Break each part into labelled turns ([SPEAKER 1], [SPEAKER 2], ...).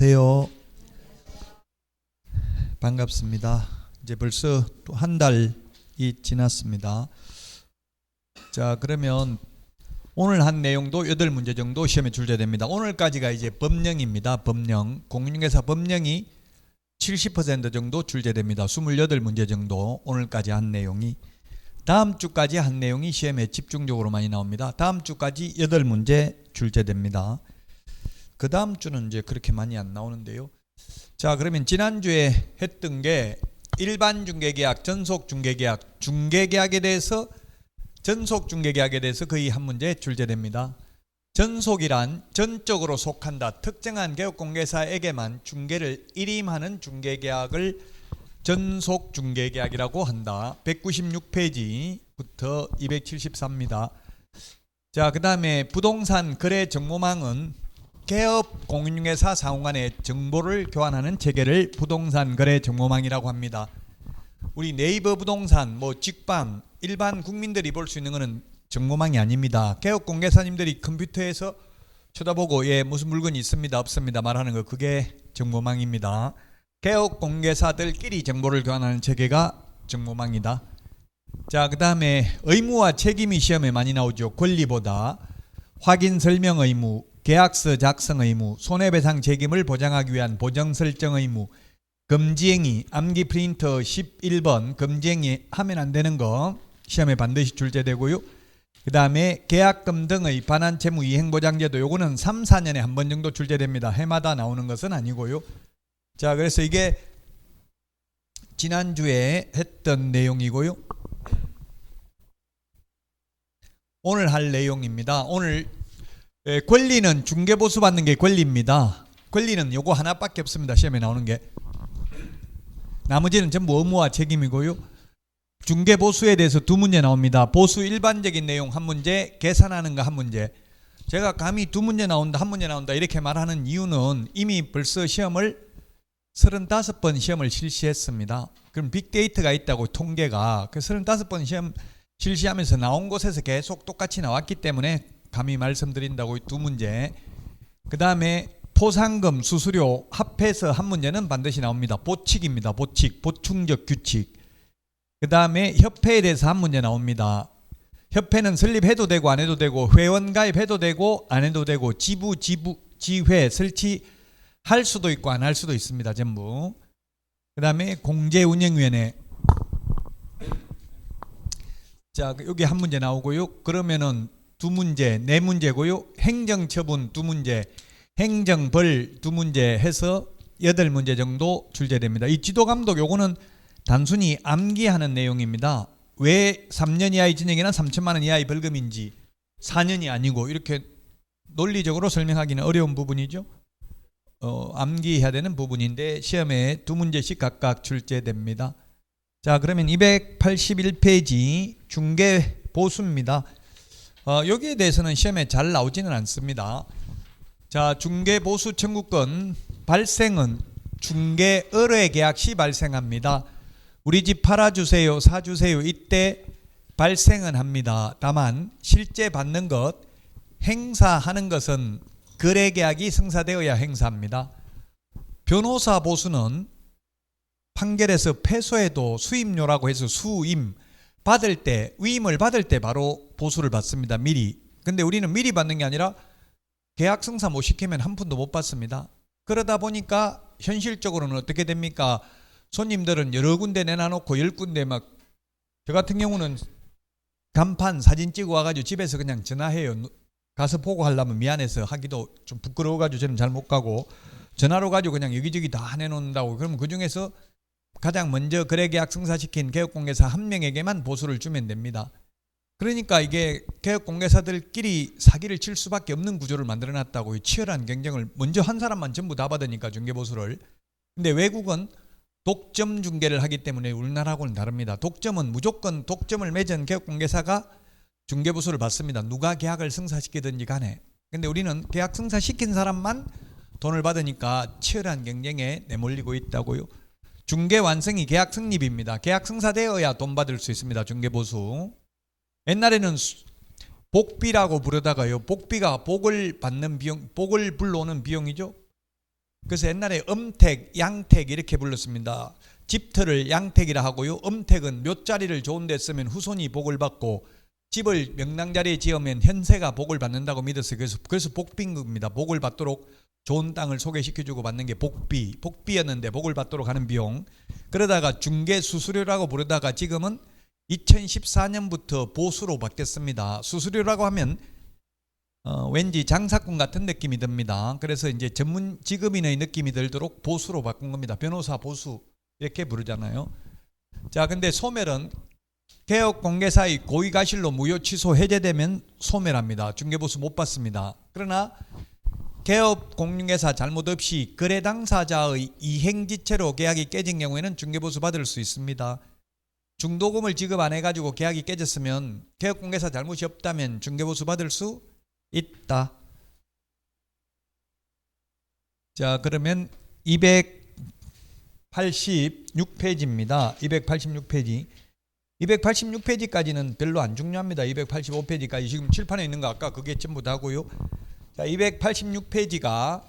[SPEAKER 1] 안녕하세요. 반갑습니다. 이제 벌써 또 한 달이 지났습니다. 자, 그러면 오늘 한 내용도 8문제 정도 시험에 출제됩니다. 오늘까지가 이제 법령입니다. 법령. 공인중개사 법령이 70% 정도 출제됩니다. 28문제 정도 오늘까지 한 내용이. 다음 주까지 한 내용이 시험에 집중적으로 많이 나옵니다. 다음 주까지 8문제 출제됩니다. 그 다음 주는 이제 그렇게 많이 안 나오는데요. 자, 그러면 지난주에 했던 게 일반 중개계약, 전속 중개계약, 중개계약에 대해서 전속 중개계약에 대해서 거의 한 문제 출제됩니다. 전속이란 전적으로 속한다. 특정한 개업공개사에게만 중개를 일임하는 중개계약을 전속 중개계약이라고 한다. 196페이지부터 274입니다. 자, 그 다음에 부동산 거래 정보망은 개업 공인중개사 상호 간의 정보를 교환하는 체계를 부동산 거래 정보망이라고 합니다. 우리 네이버 부동산, 직방, 일반 국민들이 볼 수 있는 것은 정보망이 아닙니다. 개업 공개사님들이 컴퓨터에서 쳐다보고 무슨 물건이 있습니다, 없습니다 말하는 거, 그게 정보망입니다. 개업 공개사들끼리 정보를 교환하는 체계가 정보망이다. 자, 그 다음에 의무와 책임이 시험에 많이 나오죠. 권리보다 확인 설명 의무, 계약서 작성 의무, 손해배상 책임을 보장하기 위한 보정 설정 의무, 금지행위, 암기 프린터 11번 금지행위 하면 안 되는 거 시험에 반드시 출제되고요. 그 다음에 계약금 등의 반환채무 이행보장제도, 요거는 3, 4년에 한 번 정도 출제됩니다. 해마다 나오는 것은 아니고요. 자, 그래서 이게 지난주에 했던 내용이고요. 오늘 할 내용입니다. 오늘 권리는 중개보수 받는 게 권리입니다. 권리는 요거 하나밖에 없습니다. 시험에 나오는 게. 나머지는 전부 의무와 책임이고요. 중개보수에 대해서 2문제 나옵니다. 보수 일반적인 내용 1문제, 계산하는 거 1문제. 제가 감히 2문제 나온다, 1문제 나온다 이렇게 말하는 이유는 이미 벌써 시험을 35번 시험을 실시했습니다. 그럼 빅데이터가 있다고, 통계가. 그 35번 시험 실시하면서 나온 곳에서 계속 똑같이 나왔기 때문에 감히 말씀드린다고 2문제. 그 다음에 포상금, 수수료 합해서 1문제는 반드시 나옵니다. 보칙입니다. 보칙, 보충적 규칙. 그 다음에 협회에 대해서 1문제 나옵니다. 협회는 설립해도 되고 안 해도 되고, 회원 가입해도 되고 안 해도 되고, 지회 설치할 수도 있고 안 할 수도 있습니다. 전부. 그 다음에 공제운영위원회. 자, 여기 1문제 나오고요. 그러면은 2문제, 4문제고요. 행정처분 2문제, 행정벌 2문제 해서 8문제 정도 출제됩니다. 이 지도감독, 요거는 단순히 암기하는 내용입니다. 왜 3년 이하의 징역이나 3천만 원 이하의 벌금인지, 4년이 아니고, 이렇게 논리적으로 설명하기는 어려운 부분이죠. 암기해야 되는 부분인데 시험에 2문제씩 각각 출제됩니다. 자, 그러면 281페이지 중개보수입니다. 여기에 대해서는 시험에 잘 나오지는 않습니다. 자, 중개보수 청구권 발생은 중개 의뢰 계약 시 발생합니다. 우리 집 팔아주세요, 사주세요, 이때 발생은 합니다. 다만 실제 받는 것, 행사하는 것은 거래계약이 성사되어야 행사합니다. 변호사 보수는 판결에서 패소해도 수임료라고 해서 수임 받을 때, 위임을 받을 때 바로 보수를 받습니다. 미리. 근데 우리는 미리 받는 게 아니라 계약 성사 못 시키면 한 푼도 못 받습니다. 그러다 보니까 현실적으로는 어떻게 됩니까? 손님들은 여러 군데 내놔놓고 10군데 저 같은 경우는 간판 사진 찍어 와가지고 집에서 그냥 전화해요. 가서 보고 하려면 미안해서 하기도 좀 부끄러워가지고 저는 잘 못 가고, 전화로 가지고 그냥 여기저기 다 내놓는다고. 그러면 그 중에서 가장 먼저 거래계약 성사시킨 개업공개사 1명에게만 보수를 주면 됩니다. 그러니까 이게 개업공개사들끼리 사기를 칠 수밖에 없는 구조를 만들어놨다고. 치열한 경쟁을 먼저 한 사람만 전부 다 받으니까 중개보수를. 근데 외국은 독점 중개를 하기 때문에 우리나라하고는 다릅니다. 독점은 무조건 독점을 맺은 개업공개사가 중개보수를 받습니다. 누가 계약을 성사시키든지 간에. 근데 우리는 계약 성사시킨 사람만 돈을 받으니까 치열한 경쟁에 내몰리고 있다고요. 중개 완성이 계약 성립입니다. 계약 성사되어야 돈 받을 수 있습니다. 중개보수. 옛날에는 복비라고 부르다가요. 복비가 복을 받는 비용, 복을 불러오는 비용이죠. 그래서 옛날에 음택, 양택 이렇게 불렀습니다. 집터를 양택이라 하고요. 음택은 묘자리를 좋은 데 쓰면 후손이 복을 받고 집을 명랑자리에 지으면 현세가 복을 받는다고 믿었어요. 그래서 복비입니다. 복을 받도록 좋은 땅을 소개시켜주고 받는 게 복비였는데 복을 받도록 하는 비용. 그러다가 중개수수료라고 부르다가 지금은 2014년부터 보수로 바뀌었습니다. 수수료라고 하면 왠지 장사꾼 같은 느낌이 듭니다. 그래서 이제 전문 직업인의 느낌이 들도록 보수로 바꾼 겁니다. 변호사 보수 이렇게 부르잖아요. 자, 근데 소멸은 개업공개사의 고의가실로 무효 취소 해제되면 소멸합니다. 중개보수 못 받습니다. 그러나 개업공개사 잘못 없이 거래 당사자의 이행지체로 계약이 깨진 경우에는 중개보수 받을 수 있습니다. 중도금을 지급 안 해가지고 계약이 깨졌으면 개업공개사 잘못이 없다면 중개보수 받을 수 있다. 자, 그러면 286페이지입니다. 286페이지. 286페이지까지는 별로 안 중요합니다. 285페이지까지 지금 칠판에 있는 거 아까 그게 전부 다고요. 자, 286페이지가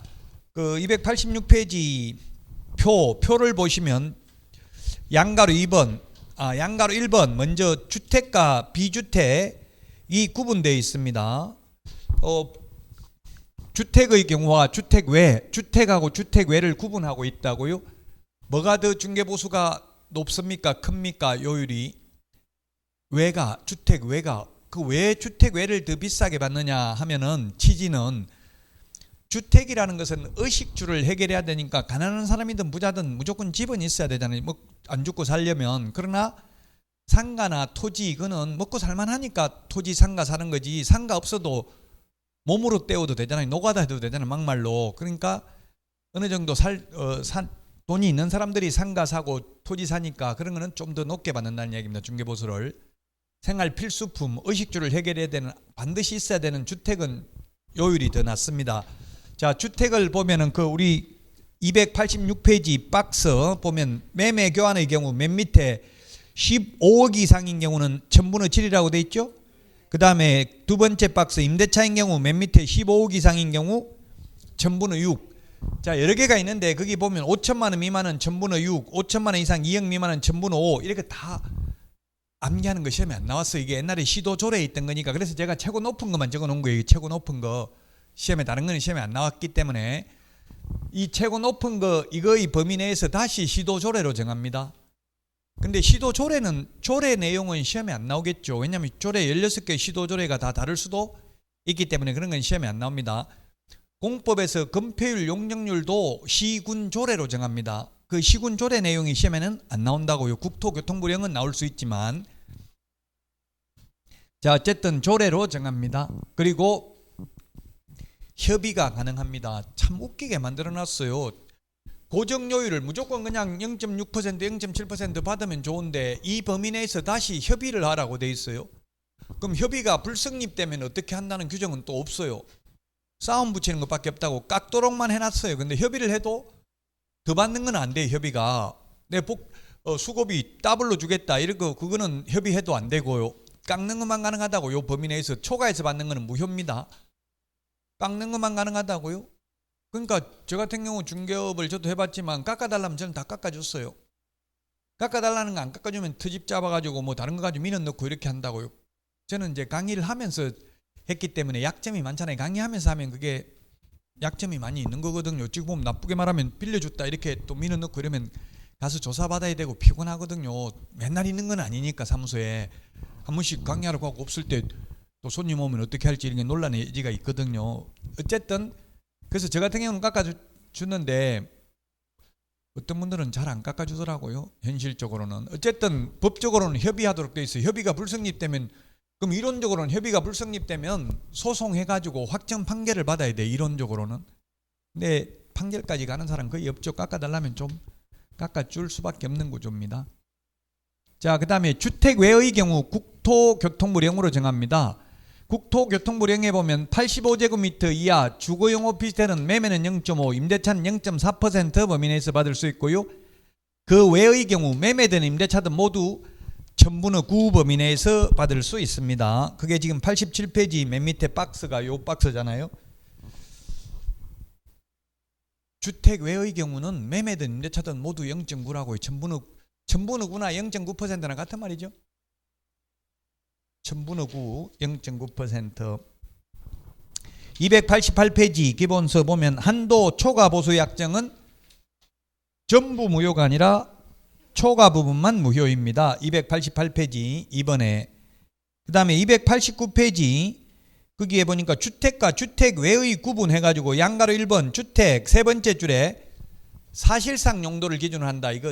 [SPEAKER 1] 그 286페이지 표를 보시면 양가로 2번, 양가로 1번 먼저 주택과 비주택이 구분되어 있습니다. 주택의 경우와 주택 외, 주택하고 주택 외를 구분하고 있다고요. 뭐가 더 중개보수가 높습니까? 큽니까? 요율이 외가, 주택 외가, 그 왜 주택 외를 더 비싸게 받느냐 하면은 취지는 주택이라는 것은 의식주를 해결해야 되니까 가난한 사람이든 부자든 무조건 집은 있어야 되잖아요. 뭐 안 죽고 살려면. 그러나 상가나 토지 이거는 먹고 살만하니까 토지 상가 사는 거지. 상가 없어도 몸으로 때워도 되잖아요. 노가다 해도 되잖아요. 막말로. 그러니까 어느 정도 돈이 있는 사람들이 상가 사고 토지 사니까 그런 거는 좀 더 높게 받는다는 얘기입니다. 중개보수를. 생활 필수품, 의식주를 해결해야 되는 반드시 있어야 되는 주택은 요율이 더 낮습니다. 자, 주택을 보면은 그 우리 286페이지 박스 보면 매매 교환의 경우 맨 밑에 15억 이상인 경우는 천분의 7이라고 돼 있죠. 그 다음에 두 번째 박스 임대차인 경우 맨 밑에 15억 이상인 경우 천분의 6. 자, 여러 개가 있는데 거기 보면 5천만 원 미만은 천분의 6, 5천만 원 이상 2억 미만은 천분의 5 이렇게 다 암기하는 거 시험에 안 나왔어요. 이게 옛날에 시도조례에 있던 거니까. 그래서 제가 최고 높은 것만 적어 놓은 거예요. 최고 높은 거. 시험에 다른 거는 시험에 안 나왔기 때문에 이 최고 높은 거 이거의 범위 내에서 다시 시도조례로 정합니다. 근데 시도조례는 조례 내용은 시험에 안 나오겠죠. 왜냐하면 조례 16개 시도조례가 다 다를 수도 있기 때문에 그런 건 시험에 안 나옵니다. 공법에서 건폐율 용적률도 시군조례로 정합니다. 그 시군조례 내용이 시험에는 안 나온다고요. 국토교통부령은 나올 수 있지만 자, 어쨌든 조례로 정합니다. 그리고 협의가 가능합니다. 참 웃기게 만들어놨어요. 고정요율을 무조건 그냥 0.6%, 0.7% 받으면 좋은데 이 범위 내에서 다시 협의를 하라고 돼 있어요. 그럼 협의가 불성립되면 어떻게 한다는 규정은 또 없어요. 싸움 붙이는 것밖에 없다고 깎도록만 해놨어요. 근데 협의를 해도 더 받는 건 안 돼요. 협의가 내 수고비 더블로 주겠다 이러고 그거는 협의해도 안 되고요. 깎는 것만 가능하다고. 요 범위 내에서 초과해서 받는 거는 무효입니다. 깎는 것만 가능하다고요. 그러니까 저 같은 경우 중개업을 저도 해봤지만 깎아달라면 저는 다 깎아줬어요. 깎아달라는 거 안 깎아주면 트집 잡아가지고 뭐 다른 거 가지고 민원 넣고 이렇게 한다고요. 저는 이제 강의를 하면서 했기 때문에 약점이 많잖아요. 강의하면서 하면 그게 약점이 많이 있는 거거든요. 지금 보면 나쁘게 말하면 빌려줬다 이렇게 또 민원 넣고 이러면 가서 조사받아야 되고 피곤하거든요. 맨날 있는 건 아니니까 사무소에 한 번씩 강의하러 가고 없을 때 또 손님 오면 어떻게 할지 이런 게 논란의 여지가 있거든요. 어쨌든 그래서 저 같은 경우는 깎아주는데 어떤 분들은 잘 안 깎아주더라고요. 현실적으로는. 어쨌든 법적으로는 협의하도록 돼 있어요. 협의가 불성립되면 그럼 이론적으로는 협의가 불성립되면 소송해가지고 확정 판결을 받아야 돼. 이론적으로는. 근데 판결까지 가는 사람 거의 없죠. 깎아달라면 좀 깎아줄 수밖에 없는 구조입니다. 자, 그 다음에 주택 외의 경우 국토교통부령으로 정합니다. 국토교통부령에 보면 85제곱미터 이하 주거용 오피스텔은 매매는 0.5, 임대차는 0.4% 범위 내에서 받을 수 있고요. 그 외의 경우 매매든 임대차든 모두 천분의 9 범위 내에서 받을 수 있습니다. 그게 지금 87페이지 맨 밑에 박스가 요 박스잖아요. 주택 외의 경우는 매매든 임대차든 모두 0.9라고요. 천분의 9나 0.9%나 같은 말이죠. 천분의 9, 0.9%. 288페이지 기본서 보면 한도 초과 보수 약정은 전부 무효가 아니라 초과 부분만 무효입니다. 288페이지 2번에. 그 다음에 289페이지 거기에 보니까 주택과 주택 외의 구분해가지고 양가로 1번 주택 세 번째 줄에 사실상 용도를 기준으로 한다. 이거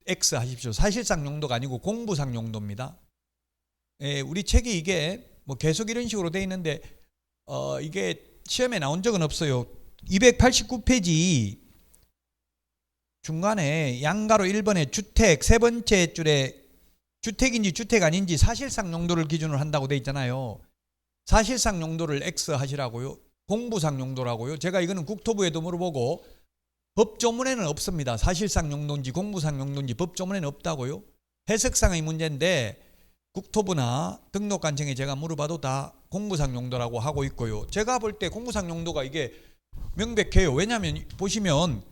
[SPEAKER 1] X 하십시오. 사실상 용도가 아니고 공부상 용도입니다. 예, 우리 책이 이게 뭐 계속 이런 식으로 돼 있는데 이게 시험에 나온 적은 없어요. 289페이지 중간에 양가로 1번에 주택 세 번째 줄에 주택인지 주택 아닌지 사실상 용도를 기준으로 한다고 돼 있잖아요. 사실상 용도를 X 하시라고요. 공부상 용도라고요. 제가 이거는 국토부에도 물어보고 법조문에는 없습니다. 사실상 용도인지 공부상 용도인지 법조문에는 없다고요. 해석상의 문제인데 국토부나 등록관청에 제가 물어봐도 다 공부상 용도라고 하고 있고요. 제가 볼 때 공부상 용도가 이게 명백해요. 왜냐하면 보시면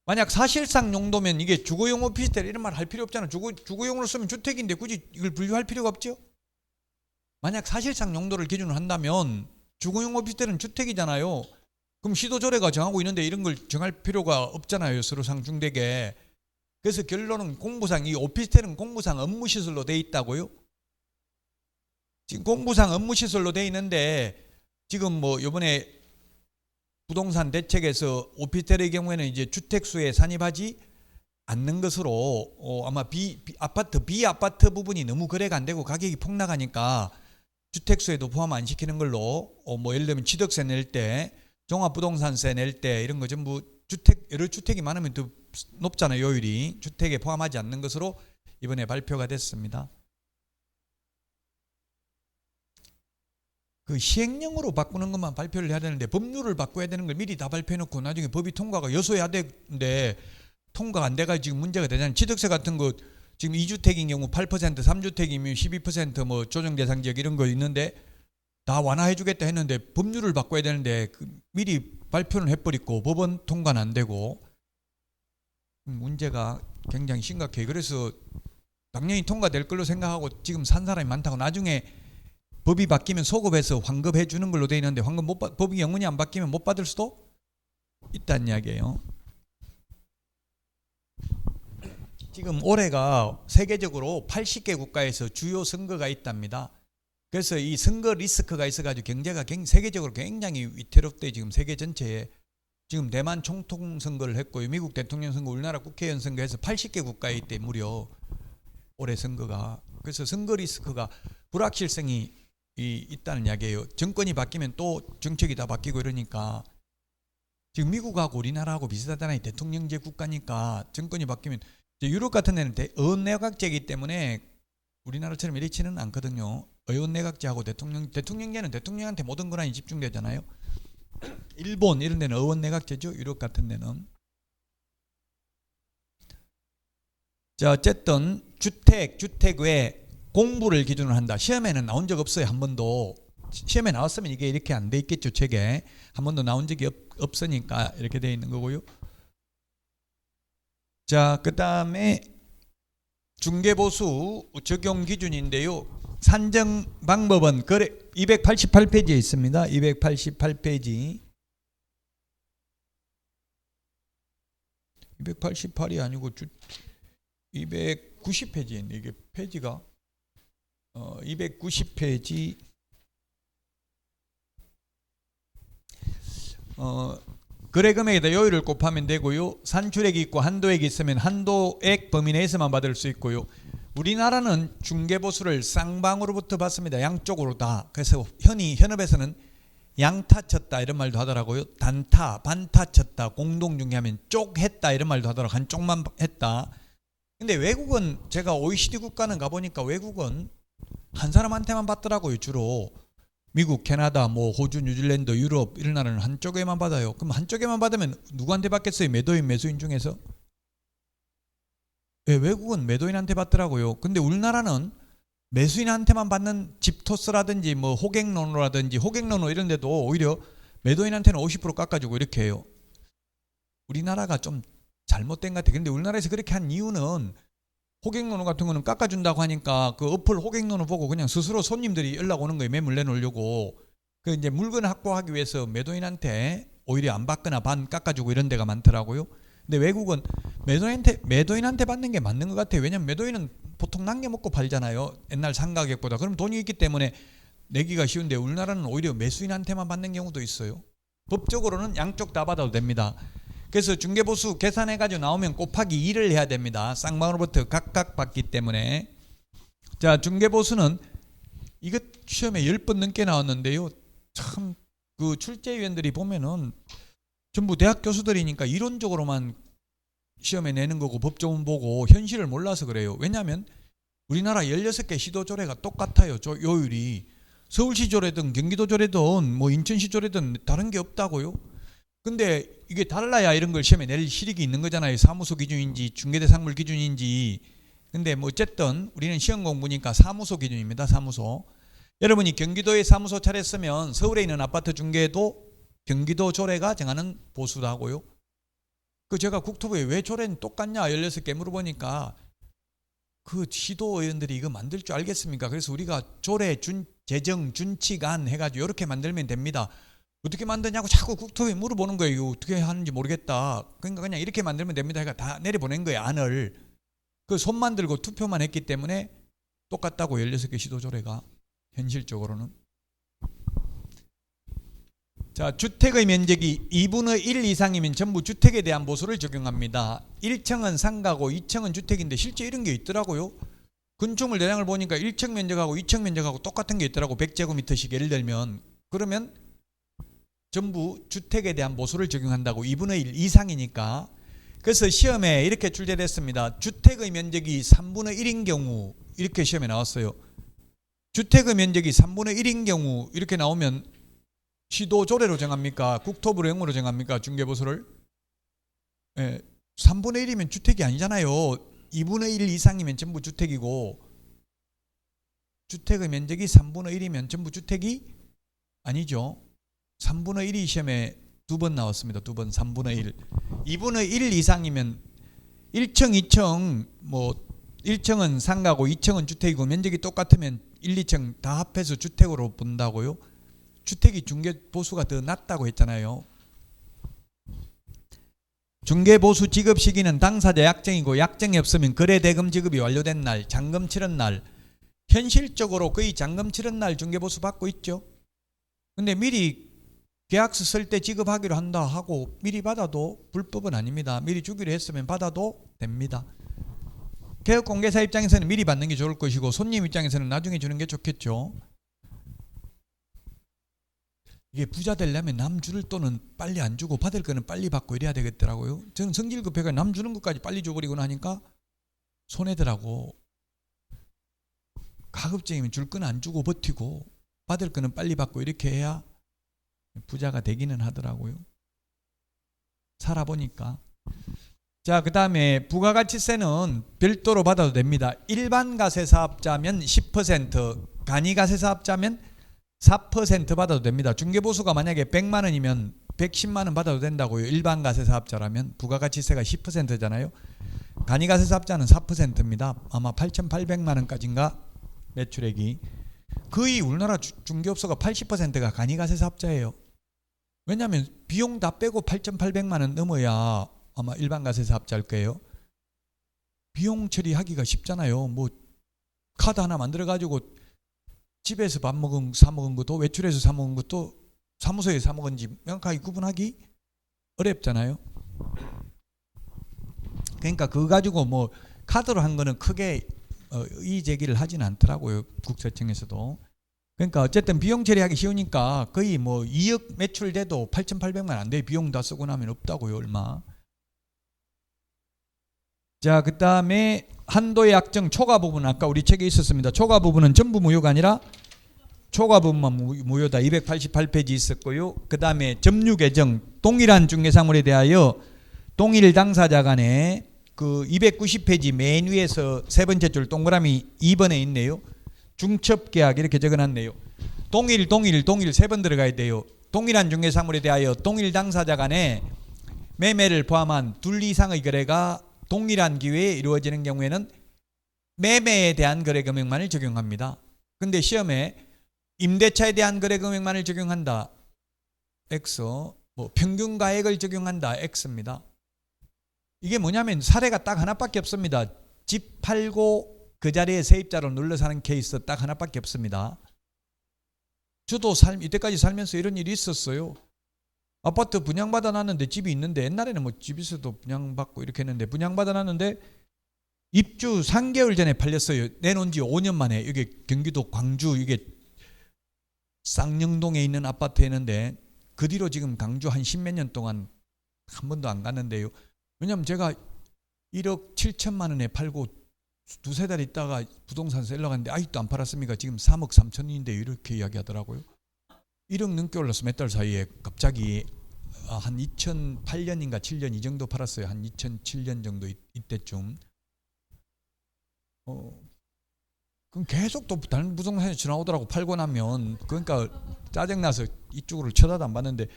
[SPEAKER 1] 만약 사실상 용도면 이게 주거용 오피스텔 이런 말 할 필요 없잖아요. 주거용으로 쓰면 주택인데 굳이 이걸 분류할 필요가 없죠. 만약 사실상 용도를 기준으로 한다면 주거용 오피스텔은 주택이잖아요. 그럼 시도조례가 정하고 있는데 이런 걸 정할 필요가 없잖아요. 서로 상충되게. 그래서 결론은 공부상 이 오피스텔은 공부상 업무시설로 돼 있다고요. 지금 공부상 업무시설로 돼 있는데 지금 뭐 이번에 부동산 대책에서 오피스텔의 경우에는 이제 주택수에 산입하지 않는 것으로 아마 비아파트 부분이 너무 거래가 안 되고 가격이 폭락하니까 주택수에도 포함 안 시키는 걸로 뭐 예를 들면 취득세 낼 때 종합부동산세 낼 때 이런 거 전부 여러 주택이 많으면 더 높잖아요. 요율이 주택에 포함하지 않는 것으로 이번에 발표가 됐습니다. 그 시행령으로 바꾸는 것만 발표를 해야 되는데 법률을 바꿔야 되는 걸 미리 다 발표해놓고 나중에 법이 통과가 여소해야 되는데 통과가 안 돼가지고 지금 문제가 되잖아요. 취득세 같은 거 지금 2주택인 경우 8%, 3주택이면 12% 조정 대상 지역 이런 거 있는데 다 완화해주겠다 했는데 법률을 바꿔야 되는데 미리 발표는 해버리고 법원 통과는 안 되고 문제가 굉장히 심각해요. 그래서 당연히 통과될 걸로 생각하고 지금 산 사람이 많다고 나중에 법이 바뀌면 소급해서 환급해 주는 걸로 돼 있는데 법이 영원히 안 바뀌면 못 받을 수도 있다는 이야기예요. 지금 올해가 세계적으로 80개 국가에서 주요 선거가 있답니다. 그래서 이 선거 리스크가 있어가지고 경제가 세계적으로 굉장히 위태롭대. 지금 세계 전체에 지금 대만 총통 선거를 했고요. 미국 대통령 선거, 우리나라 국회의원 선거에서 80개 국가에 있대 무려 올해 선거가. 그래서 선거 리스크가 불확실성이 있다는 이야기예요. 정권이 바뀌면 또 정책이 다 바뀌고 이러니까 지금 미국하고 우리나라하고 비슷하잖아요. 대통령제 국가니까 정권이 바뀌면 유럽 같은 데는 의원내각제이기 때문에 우리나라처럼 이렇지는 않거든요. 의원내각제하고 대통령제는 대통령한테 모든 권한이 집중되잖아요. 일본 이런 데는 의원내각제죠. 유럽 같은 데는. 자, 어쨌든 주택 외 공부를 기준으로 한다. 시험에는 나온 적 없어요. 한 번도. 시험에 나왔으면 이게 이렇게 안 돼 있겠죠. 책에. 한 번도 나온 적이 없으니까 이렇게 돼 있는 거고요. 자, 그 다음에 중개보수 적용 기준인데요. 산정 방법은 288페이지에 있습니다. 288페이지. 288이 아니고 290페이지인데 이게 페이지가 290페이지 거래금액에다 요율을 곱하면 되고요. 산출액이 있고 한도액이 있으면 한도액 범위 내에서만 받을 수 있고요. 우리나라는 중개보수를 쌍방으로부터 받습니다. 양쪽으로 다. 그래서 현업에서는 양타 쳤다 이런 말도 하더라고요. 단타, 반타 쳤다, 공동중개하면 쪽했다 이런 말도 하더라고요. 한쪽만 했다. 근데 외국은 제가 OECD 국가는 가보니까 외국은 한 사람한테만 받더라고요. 주로 미국, 캐나다, 뭐 호주, 뉴질랜드, 유럽 이런 나라는 한쪽에만 받아요. 그럼 한쪽에만 받으면 누구한테 받겠어요? 매도인, 매수인 중에서? 네, 외국은 매도인한테 받더라고요. 근데 우리나라는 매수인한테만 받는 집토스라든지 뭐 호갱노노라든지 호갱노노 이런 데도 오히려 매도인한테는 50% 깎아주고 이렇게 해요. 우리나라가 좀 잘못된 것 같아요. 근데 우리나라에서 그렇게 한 이유는 호객노노 같은 거는 깎아준다고 하니까 그 어플 호객노노 보고 그냥 스스로 손님들이 연락 오는 거예요. 매물 내놓으려고. 그 이제 물건을 확보하기 위해서 매도인한테 오히려 안 받거나 반 깎아주고 이런 데가 많더라고요. 근데 외국은 매도인한테 받는 게 맞는 것 같아요. 왜냐면 매도인은 보통 남겨먹고 팔잖아요. 옛날 상가격보다. 그럼 돈이 있기 때문에 내기가 쉬운데 우리나라는 오히려 매수인한테만 받는 경우도 있어요. 법적으로는 양쪽 다 받아도 됩니다. 그래서 중개보수 계산해가지고 나오면 곱하기 2를 해야 됩니다. 쌍방으로부터 각각 받기 때문에. 자, 중개보수는 이거 시험에 10번 넘게 나왔는데요. 참 그 출제위원들이 보면은 전부 대학 교수들이니까 이론적으로만 시험에 내는 거고 법조문 보고 현실을 몰라서 그래요. 왜냐하면 우리나라 16개 시도조례가 똑같아요. 요율이. 서울시 조례든 경기도 조례든 뭐 인천시 조례든 다른 게 없다고요. 근데 이게 달라야 이런 걸 시험에 낼 실익이 있는 거잖아요. 사무소 기준인지 중개대상물 기준인지. 근데 뭐 어쨌든 우리는 시험 공부니까 사무소 기준입니다. 사무소. 여러분이 경기도에 사무소 차렸으면 서울에 있는 아파트 중개도 경기도 조례가 정하는 보수도 하고요. 그 제가 국토부에 왜 조례는 똑같냐 16개 물어보니까 그 시도 의원들이 이거 만들 줄 알겠습니까? 그래서 우리가 조례 제정 준칙안 해가지고 이렇게 만들면 됩니다. 어떻게 만드냐고 자꾸 국토부에 물어보는 거예요. 이거 어떻게 하는지 모르겠다. 그러니까 그냥 이렇게 만들면 됩니다. 그러니까 다 내려보낸 거예요. 안을. 그 손 만들고 투표만 했기 때문에 똑같다고 16개 시도 조례가 현실적으로는. 자, 주택의 면적이 2분의 1 이상이면 전부 주택에 대한 보수를 적용합니다. 1층은 상가고 2층은 주택인데 실제 이런 게 있더라고요. 건축물 대장을 보니까 1층 면적하고 2층 면적하고 똑같은 게 있더라고. 100제곱미터씩 예를 들면. 그러면 전부 주택에 대한 보수를 적용한다고. 2분의 1 이상이니까. 그래서 시험에 이렇게 출제됐습니다. 주택의 면적이 3분의 1인 경우 이렇게 시험에 나왔어요. 주택의 면적이 3분의 1인 경우 이렇게 나오면 시도 조례로 정합니까? 국토부로 영으로 정합니까? 중개보수를? 예, 3분의 1이면 주택이 아니잖아요. 2분의 1 이상이면 전부 주택이고 주택의 면적이 3분의 1이면 전부 주택이 아니죠. 3분의 1이 시험에 2번 나왔습니다. 2번 3분의 1. 2분의 1 이상이면 1층, 2층 뭐 1층은 상가고 2층은 주택이고 면적이 똑같으면 1, 2층 다 합해서 주택으로 본다고요. 주택이 중개보수가 더 낮다고 했잖아요. 중개보수 지급 시기는 당사자 약정이고 약정이 없으면 거래대금 지급이 완료된 날, 잔금 치른 날. 현실적으로 거의 잔금 치른 날 중개보수 받고 있죠. 근데 미리 계약서 쓸 때 지급하기로 한다 하고 미리 받아도 불법은 아닙니다. 미리 주기로 했으면 받아도 됩니다. 개업공개사 입장에서는 미리 받는 게 좋을 것이고 손님 입장에서는 나중에 주는 게 좋겠죠. 이게 부자 되려면 남 줄 돈은 빨리 안 주고 받을 거는 빨리 받고 이래야 되겠더라고요. 저는 성질 급해가 남 주는 것까지 빨리 줘버리고 나니까 손해더라고. 가급적이면 줄 거는 안 주고 버티고 받을 거는 빨리 받고 이렇게 해야 부자가 되기는 하더라고요. 살아보니까. 자, 그 다음에 부가가치세는 별도로 받아도 됩니다. 일반 가세사업자면 10%, 간이가세사업자면 4% 받아도 됩니다. 중개보수가 만약에 100만 원이면 110만 원 받아도 된다고요. 일반 가세사업자라면 부가가치세가 10%잖아요. 간이가세사업자는 4%입니다. 아마 8,800만 원까지인가 매출액이. 거의 우리나라 중개업소가 80%가 간이가세사업자예요. 왜냐하면 비용 다 빼고 8,800만 원 넘어야 아마 일반 가세사업자일 거예요. 비용 처리하기가 쉽잖아요. 뭐 카드 하나 만들어가지고 집에서 사 먹은 것도 외출해서 사 먹은 것도 사무소에 사 먹은지 명확하게 구분하기 어렵잖아요. 그러니까 그거 가지고 뭐 카드로 한 거는 크게 이의 제기를 하진 않더라고요. 국세청에서도. 그러니까 어쨌든 비용 처리하기 쉬우니까 거의 뭐 2억 매출돼도 8,800만 안 돼. 비용 다 쓰고 나면 없다고요. 얼마. 자, 그 다음에 한도의 약정 초과 부분 아까 우리 책에 있었습니다. 초과 부분은 전부 무효가 아니라 초과 부분만 무효다. 288페이지 있었고요. 그 다음에 점유 개정 동일한 중개사물에 대하여 동일 당사자 간에 그 290페이지 맨 위에서 세 번째 줄 동그라미 2번에 있네요. 중첩계약 이렇게 적어놨네요. 동일 세 번 들어가야 돼요. 동일한 중개사물에 대하여 동일 당사자 간에 매매를 포함한 둘 이상의 거래가 동일한 기회에 이루어지는 경우에는 매매에 대한 거래 금액만을 적용합니다. 근데 시험에 임대차에 대한 거래 금액만을 적용한다. X. 뭐 평균 가액을 적용한다. X입니다. 이게 뭐냐면 사례가 딱 하나밖에 없습니다. 집 팔고 그 자리에 세입자로 눌러 사는 케이스 딱 하나밖에 없습니다. 저도 이때까지 살면서 이런 일이 있었어요. 아파트 분양받아 놨는데 집이 있는데, 옛날에는 뭐 집에서도 분양받고 이렇게 했는데, 분양받아 놨는데 입주 3개월 전에 팔렸어요. 내놓은 지 5년 만에. 이게 경기도 광주 이게 쌍용동에 있는 아파트였는데, 그 뒤로 지금 강주 한 10몇 년 동안 한 번도 안 갔는데요. 왜냐면 제가 1억 7천만 원에 팔고 두세 달 있다가 부동산 셀러 갔는데 아직도 안 팔았습니까? 지금 3억 3천인데 이렇게 이야기하더라고요. 1억 넘게 올랐어. 몇 달 사이에 갑자기. 한 2008년인가 7년 이 정도 팔았어요. 한 2007년 정도 이때쯤. 그럼 계속 또 다른 부동산에 전화 오더라고. 팔고 나면. 그러니까 짜증나서 이쪽으로 쳐다도 안 봤는데,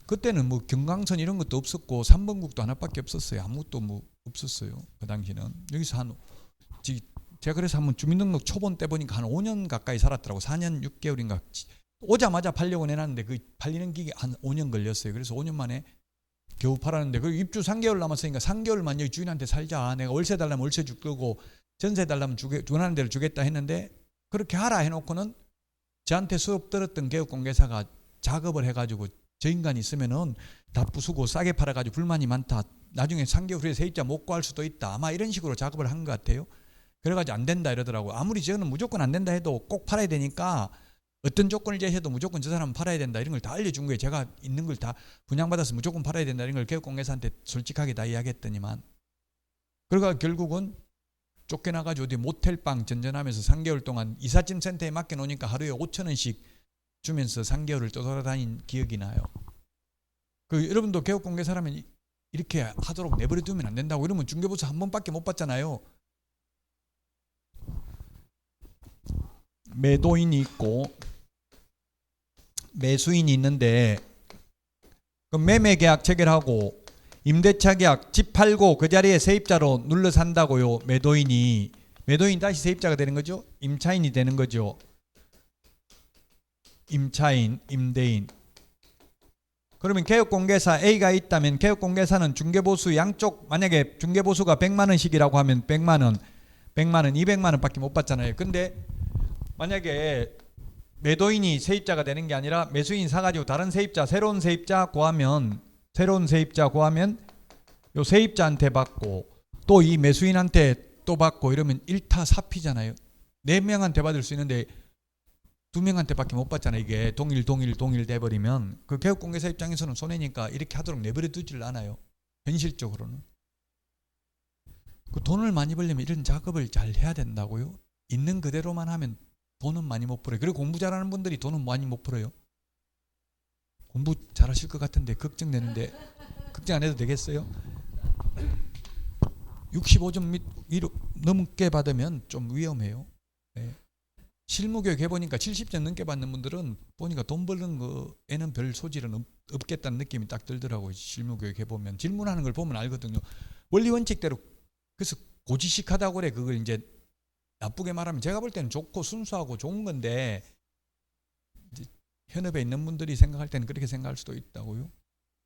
[SPEAKER 1] 그때는 뭐 경강선 이런 것도 없었고 3번국도 하나밖에 없었어요. 아무것도 뭐 없었어요. 그 당시는. 여기서 제가 그래서 한번 주민등록 초본 때 보니까 한 5년 가까이 살았더라고. 4년 6개월인가. 오자마자 팔려고 내놨는데 그 팔리는 기계 한 5년 걸렸어요. 그래서 5년 만에 겨우 팔았는데, 그 입주 3개월 남았으니까 3개월만 여기 주인한테 살자. 내가 월세 달라면 월세 줄 거고 전세 달라면 원하는 대로 주겠다 했는데, 그렇게 하라 해놓고는 저한테 수업 들었던 개업공개사가 작업을 해가지고 저 인간이 있으면은 다 부수고 싸게 팔아가지고 불만이 많다. 나중에 3개월 후에 세입자 못 구할 수도 있다. 아마 이런 식으로 작업을 한 것 같아요. 그래가지고 안 된다 이러더라고. 아무리 저는 무조건 안 된다 해도 꼭 팔아야 되니까 어떤 조건을 제시해도 무조건 저 사람은 팔아야 된다 이런 걸 다 알려준 거예요. 제가 있는 걸 다 분양받아서 무조건 팔아야 된다 이런 걸 개업공개사한테 솔직하게 다 이야기했더니만, 그러니까 결국은 쫓겨나가지고 어디 모텔방 전전하면서 3개월 동안 이삿짐 센터에 맡겨놓으니까 하루에 5천 원씩 주면서 3개월을 쫓아다닌 기억이 나요. 여러분도 개업공개사라면 이렇게 하도록 내버려 두면 안 된다고. 이러면 중개보수 한 번밖에 못 받잖아요. 매도인이 있고 매수인이 있는데, 그 매매계약 체결하고 임대차 계약, 집 팔고 그 자리에 세입자로 눌러 산다고요. 매도인 다시 세입자가 되는 거죠. 임차인이 되는 거죠. 임차인, 임대인. 그러면 개업공개사 A가 있다면 개업공개사는 중개보수 양쪽, 만약에 중개보수가 100만 원씩이라고 하면 100만 원, 200만 원밖에 못 받잖아요. 근데 만약에 매도인이 세입자가 되는 게 아니라 매수인 사가지고 다른 세입자, 새로운 세입자 구하면 요 세입자한테 받고 또 이 매수인한테 또 받고 이러면 1타 4피잖아요. 4명한테 받을 수 있는데 2명한테 밖에 못 받잖아요. 이게 동일 돼버리면 그 개업공개사 입장에서는 손해니까 이렇게 하도록 내버려 두질 않아요. 현실적으로는. 그 돈을 많이 벌려면 이런 작업을 잘 해야 된다고요. 있는 그대로만 하면 돈은 많이 못 벌어요. 그리고 공부 잘하는 분들이 돈은 많이 못 벌어요. 공부 잘하실 것 같은데 걱정되는데 걱정 안 해도 되겠어요? 65점 위로 넘게 받으면 좀 위험해요. 네. 실무교육 해보니까 70점 넘게 받는 분들은 보니까 돈 버는 거에는 별 소질은 없겠다는 느낌이 딱 들더라고요. 실무교육 해보면 질문하는 걸 보면 알거든요. 원리 원칙대로. 그래서 고지식하다고 그래. 그걸 이제 나쁘게 말하면 제가 볼 때는 좋고 순수하고 좋은 건데, 이제 현업에 있는 분들이 생각할 때는 그렇게 생각할 수도 있다고요.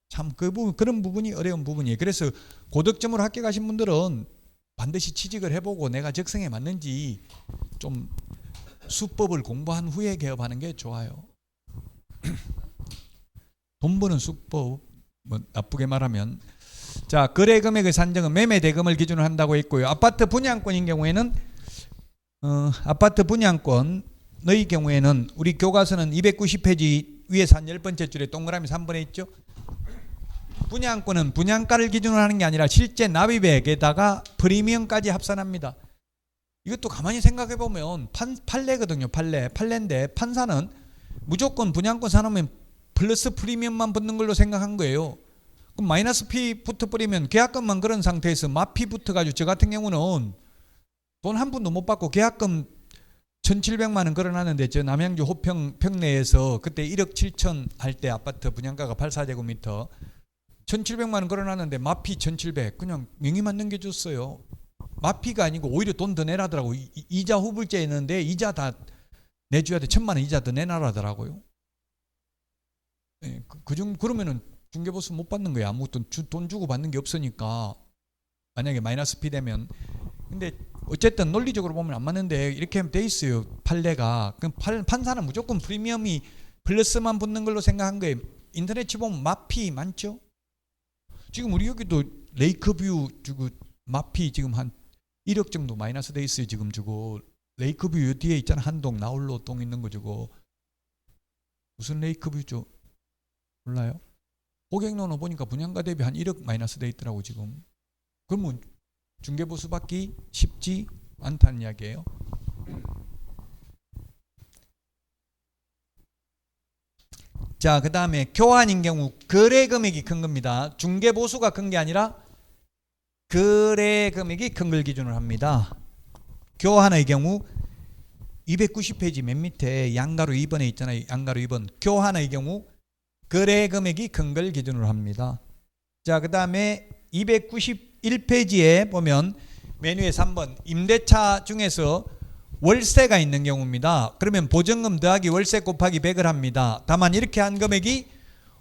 [SPEAKER 1] 참 그런 부분이 어려운 부분이에요. 그래서 고득점으로 합격하신 분들은 반드시 취직을 해보고 내가 적성에 맞는지 좀 수법을 공부한 후에 개업하는 게 좋아요. 돈 버는 수법, 뭐 나쁘게 말하면. 자, 거래 금액의 산정은 매매 대금을 기준으로 한다고 했고요. 아파트 분양권인 경우에는 아파트 분양권의 경우에는 우리 교과서는 290페이지 위에서 한 10번째 줄에 동그라미 3번에 있죠. 분양권은 분양가를 기준으로 하는 게 아니라 실제 납입액에다가 프리미엄까지 합산합니다. 이것도 가만히 생각해 보면 판례거든요. 판례인데 판사는 무조건 분양권 사놓으면 플러스 프리미엄만 붙는 걸로 생각한 거예요. 그럼 마이너스 피 붙어버리면 계약금만 그런 상태에서 마피 붙어가지고 저 같은 경우는 돈 한 푼도 못 받고 계약금 1,700만 원 걸어놨는데, 저 남양주 호평 평내에서 그때 1억 7천 할 때 아파트 분양가가 84제곱미터 1700만 원 걸어놨는데 마피 1700 그냥 명의만 넘겨줬어요. 마피가 아니고 오히려 돈 더 내라더라고. 이자 후불제 있는데 이자 다 내줘야 돼. 1000만 원 이자 더 내놔라더라고요. 예, 그러면은 중개보수 못 받는 거야. 아무 돈 주고 받는 게 없으니까. 만약에 마이너스 피 되면. 근데 어쨌든 논리적으로 보면 안 맞는데 이렇게 돼 있어요. 판례가. 그럼 판사는 무조건 프리미엄이 플러스만 붙는 걸로 생각한 거예요. 인터넷 보면 마피 많죠. 지금 우리 여기도 레이크뷰 주고 마피 지금 한 1억 정도 마이너스 돼 있어요. 지금 주고 레이크뷰 뒤에 있잖아. 한동 나홀로 동 있는 거 주고. 무슨 레이크뷰죠? 몰라요? 고객론을 보니까 분양가 대비 한 1억 마이너스 돼 있더라고 지금. 그러면 중개보수 받기 쉽지 않다는 이야기예요. 자, 그 다음에 교환인 경우 거래 금액이 큰 겁니다. 중개보수가 큰 게 아니라 거래 금액이 큰 걸 기준으로 합니다. 교환의 경우 290페이지 맨 밑에 양가로 2번에 있잖아요. 양가로 2번. 교환의 경우 거래 금액이 큰 걸 기준으로 합니다. 자, 그 다음에 291페이지에 보면 메뉴에 3번 임대차 중에서 월세가 있는 경우입니다. 그러면 보증금 더하기 월세 곱하기 100을 합니다. 다만 이렇게 한 금액이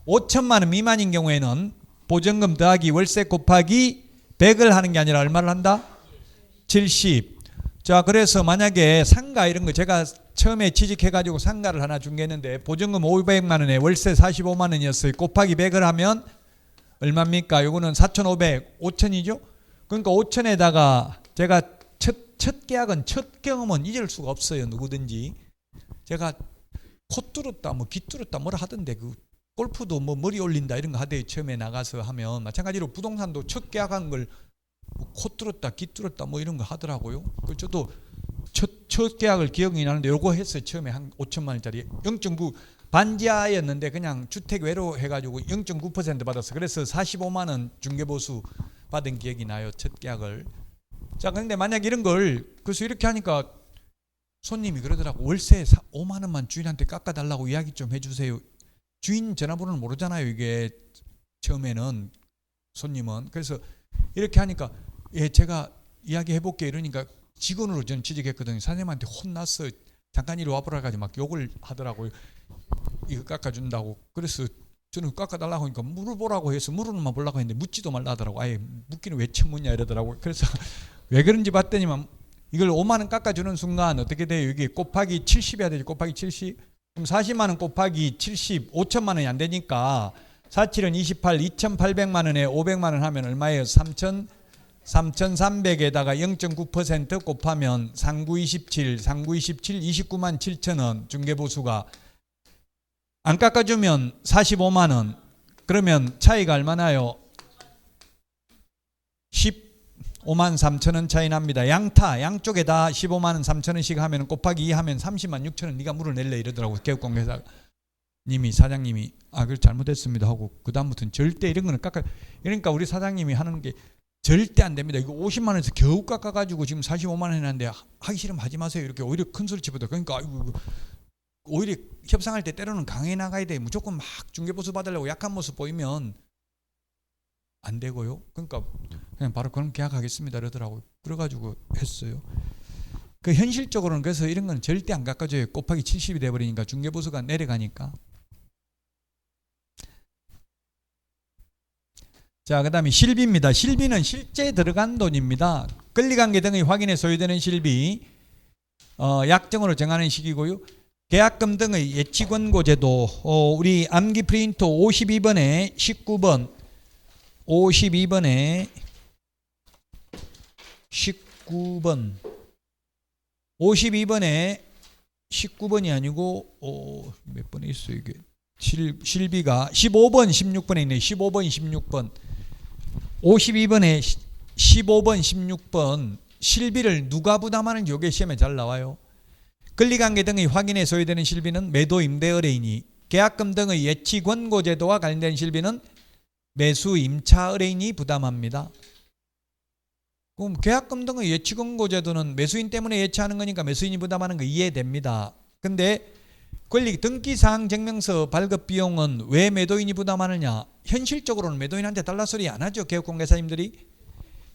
[SPEAKER 1] 5천만 원 미만인 경우에는 보증금 더하기 월세 곱하기 100을 하는 게 아니라 얼마를 한다? 70. 자, 그래서 만약에 상가 이런 거 제가 처음에 취직해가지고 상가를 하나 중개했는데 보증금 500만 원에 월세 45만 원이었어요. 곱하기 100을 하면 얼마입니까? 요거는 4,500, 5천이죠? 그러니까 5천에다가 제가 첫 계약은 첫 경험은 잊을 수가 없어요. 누구든지. 제가 코 뚫었다 뭐 귀 뚫었다 뭐라 하던데 그 골프도 뭐 머리 올린다 이런 거 하대요. 처음에 나가서 하면 마찬가지로 부동산도 첫 계약한 걸 코 뚫었다 귀 뚫었다 뭐 이런 거 하더라고요. 그 저도 첫 계약을 기억이 나는데 요거 했어요. 처음에 한 5천만 원짜리 0.9 반지하였는데 그냥 주택 외로 해가지고 0.9% 받았어. 그래서 45만 원 중개보수 받은 기억이 나요. 첫 계약을. 자, 근데 만약 이런 걸 그래서 이렇게 하니까 손님이 그러더라고. 월세 5만 원만 주인한테 깎아달라고 이야기 좀 해주세요. 주인 전화번호는 모르잖아요. 이게 처음에는 손님은. 그래서 이렇게 하니까 예, 제가 이야기해볼게 이러니까 직원으로 전 취직했거든요. 사장님한테 혼났어. 잠깐 이리 와보라 가지고 막 욕을 하더라고요. 이거 깎아준다고. 그래서 저는 깎아달라고 하니까 물어보라고 해서 물어만 보려고 했는데 묻지도 말라 하더라고. 아예 묻기는 왜 처음 묻냐 이러더라고요. 그래서 왜 그런지 봤더니만 이걸 5만 원 깎아주는 순간 어떻게 돼요? 이게 곱하기 70이야 되지. 곱하기 70. 그럼 40만 원 곱하기 70, 5천만 원이 안 되니까 47은 28, 2,800만 원에 500만 원 하면 얼마예요? 3,300에다가 0.9% 곱하면 3927, 3927, 29만 7천 원 중개보수가 안 깎아주면 45만 원. 그러면 차이가 얼마나요? 15만 3천 원 차이 납니다. 양쪽에 다 15만 원 3천 원씩 하면 곱하기 2 하면 30만 6천 원 네가 물을 낼래 이러더라고. 개업공개사 님이 사장님이 그걸 잘못했습니다 하고 그 다음부터는 절대 이런 거는 깎아. 그러니까 우리 사장님이 하는 게 절대 안 됩니다. 이거 50만 원에서 겨우 깎아가지고 지금 45만 원 해놨는데 하기 싫으면 하지 마세요. 이렇게 오히려 큰 소리 치부터. 그러니까 오히려 협상할 때 때로는 강해 나가야 돼. 무조건 막 중개보수 받으려고 약한 모습 보이면 안 되고요. 그러니까 그냥 바로 그럼 계약하겠습니다 이러더라고요. 그래가지고 했어요. 그 현실적으로는 그래서 이런 건 절대 안 깎아줘요. 곱하기 70이 돼버리니까 중개보수가 내려가니까. 자, 그 다음에 실비입니다. 실비는 실제 들어간 돈입니다. 권리관계 등의 확인에 소요되는 실비, 약정으로 정하는 식이고요. 계약금 등의 예치권고제도 우리 암기 프린터 52번에 19번 52번에 19번 52번에 19번이 아니고 몇 번에 있어요 이게 실비가 15번 16번에 있네요. 15번 16번 52번에 15번 16번 실비를 누가 부담하는지 이게 시험에 잘 나와요. 권리관계 등의 확인에 소요되는 실비는 매도 임대 의뢰인이, 계약금 등의 예치 권고 제도와 관련된 실비는 매수 임차 의뢰인이 부담합니다. 그럼 계약금 등의 예치 권고 제도는 매수인 때문에 예치하는 거니까 매수인이 부담하는 거 이해됩니다. 근데 권리 등기사항 증명서 발급 비용은 왜 매도인이 부담하느냐? 현실적으로는 매도인한테 달라 소리 안 하죠. 개업공개사님들이.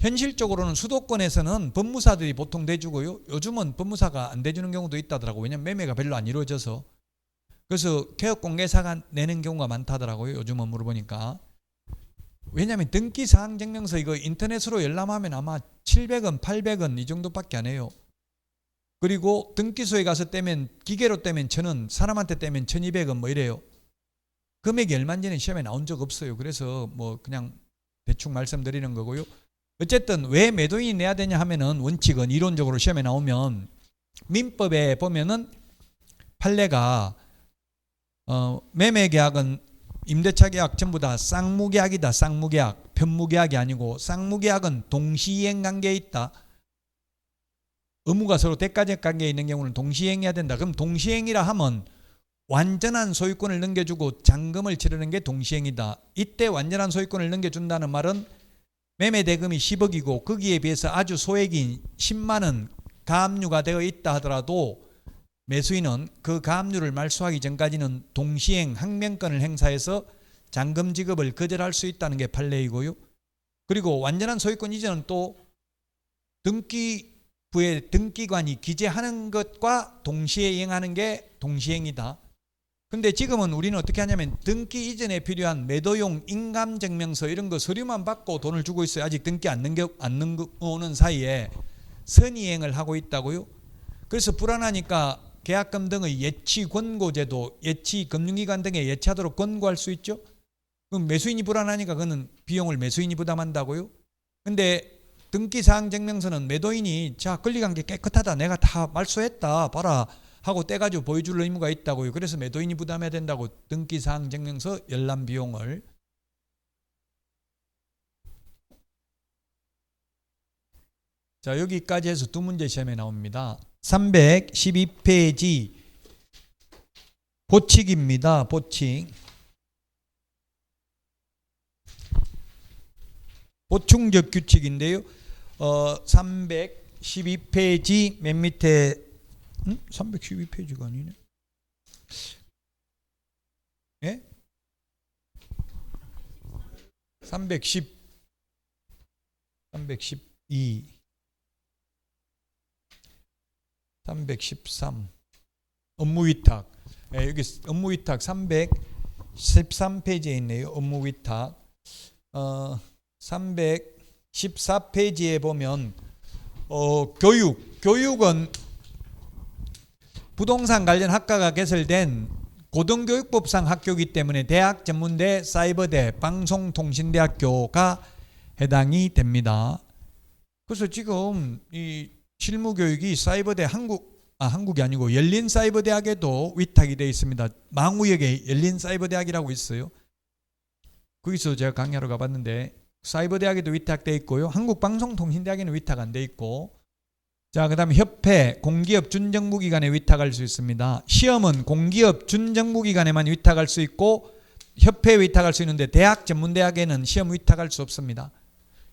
[SPEAKER 1] 현실적으로는 수도권에서는 법무사들이 보통 대주고요. 요즘은 법무사가 안 대주는 경우도 있다더라고요. 왜냐면 매매가 별로 안 이루어져서. 그래서 개업공개사가 내는 경우가 많다더라고요. 요즘은 물어보니까. 왜냐하면 등기사항 증명서 이거 인터넷으로 열람하면 아마 700원, 800원 이 정도밖에 안 해요. 그리고 등기소에 가서 떼면 기계로 떼면 1,000원, 사람한테 떼면 1,200원 뭐 이래요. 금액이 얼마인지는 시험에 나온 적 없어요. 그래서 뭐 그냥 대충 말씀드리는 거고요. 어쨌든 왜 매도인이 내야 되냐 하면은 원칙은 이론적으로 시험에 나오면 민법에 보면은 판례가 매매계약은 임대차 계약 전부 다 쌍무계약이다. 쌍무계약. 편무계약이 아니고 쌍무계약은 동시이행 관계에 있다. 의무가 서로 대가적 관계에 있는 경우는 동시행해야 된다. 그럼 동시행이라 하면 완전한 소유권을 넘겨주고 잔금을 치르는 게 동시행이다. 이때 완전한 소유권을 넘겨준다는 말은 매매 대금이 10억이고 거기에 비해서 아주 소액인 10만 원 가압류가 되어 있다 하더라도 매수인은 그 가압류를 말소하기 전까지는 동시행 항명권을 행사해서 잔금 지급을 거절할 수 있다는 게 판례이고요. 그리고 완전한 소유권 이전은 또 등기부의 등기관이 기재하는 것과 동시에 이행하는 게 동시행이다. 근데 지금은 우리는 어떻게 하냐면 등기 이전에 필요한 매도용 인감증명서 이런 거 서류만 받고 돈을 주고 있어요. 아직 등기 안 넘겨오는 사이에 선이행을 하고 있다고요. 그래서 불안하니까 계약금 등의 예치 권고제도, 예치 금융기관 등에 예치하도록 권고할 수 있죠. 그럼 매수인이 불안하니까 그는 비용을 매수인이 부담한다고요. 근데 등기사항 증명서는 매도인이 자 권리관계 깨끗하다, 내가 다 말소했다, 봐라 하고 떼가지고 보여줄 의무가 있다고요. 그래서 매도인이 부담해야 된다고 등기사항 증명서 열람 비용을. 자, 여기까지 해서 두 문제 시험에 나옵니다. 312페이지 보칙입니다. 보칙. 보충적 규칙인데요. 312페이지 맨 밑에 312페이지가 아니네. 예? 312 313 업무위탁. 예, 여기 업무위탁 313페이지에 있네요. 업무위탁. 314페이지에 보면 교육은 부동산 관련 학과가 개설된 고등교육법상 학교이기 때문에 대학, 전문대, 사이버대, 방송통신대학교가 해당이 됩니다. 그래서 지금 이 실무교육이 사이버대 한국이 아니고 열린사이버대학에도 위탁이 되어 있습니다. 망우역에 열린사이버대학이라고 있어요. 거기서 제가 강의하러 가봤는데 사이버대학에도 위탁되어 있고요. 한국방송통신대학에는 위탁 안 되어 있고, 자, 그 다음에 협회, 공기업 준정부기관에 위탁할 수 있습니다. 시험은 공기업 준정부기관에만 위탁할 수 있고 협회에 위탁할 수 있는데 대학, 전문대학에는 시험 위탁할 수 없습니다.